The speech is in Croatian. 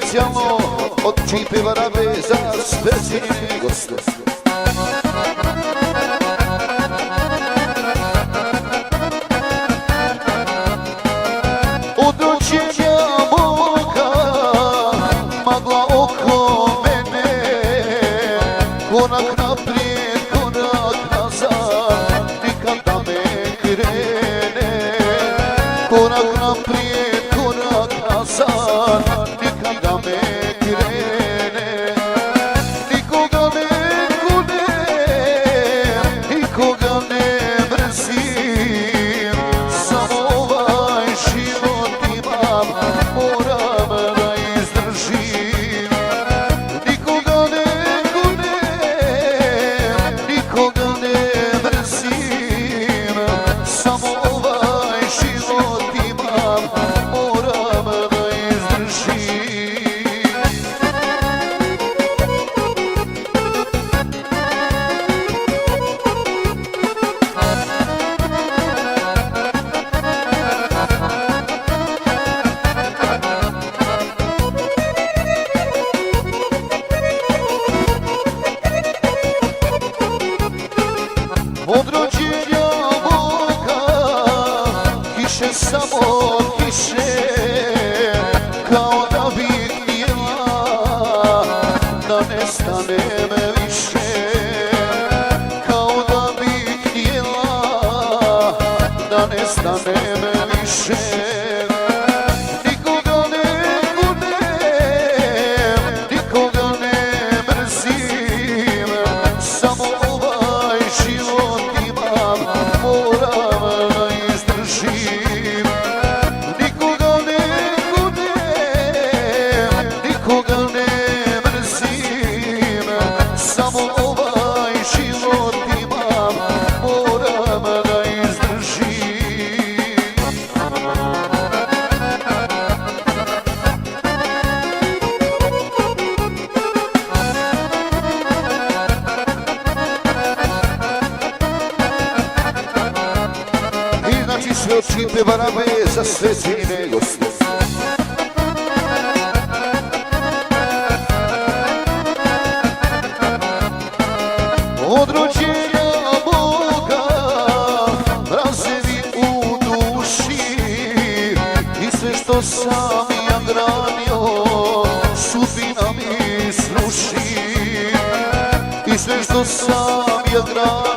specijalno od Čipe Varabe za sve cijenjene goste. Od rođenja moga magla oko mene, korak naprijed, korak nazad, nikad da me krene. Korak naprijed, korak nazad, nikad da me krene. Nikoga ne kunem, nikoga ne mrzim, samo ovaj život imam, moram da izdržim. Nikoga ne kunem, nikoga ne mrzim, samo ovaj život imam, moram da izdržim. Od rođenja moga kiše, samo kiše, kao da bih htjela da nestanem više. Kao da bih htjela da nestanem više. Nikoga ne kunem, nikoga ne mrzim, samo ovaj život imam, moram da izdržim. Nikoga ne kunem, nikoga ne mrzim, samo ovaj život imam, moram da izdržim. I znači sve od Čipe Varabe za sve cijenjene goste. Od rođenja moga mrazevi u duši, i sve što sam ja gradio sudbina mi sruši. I sve što sam ja gradio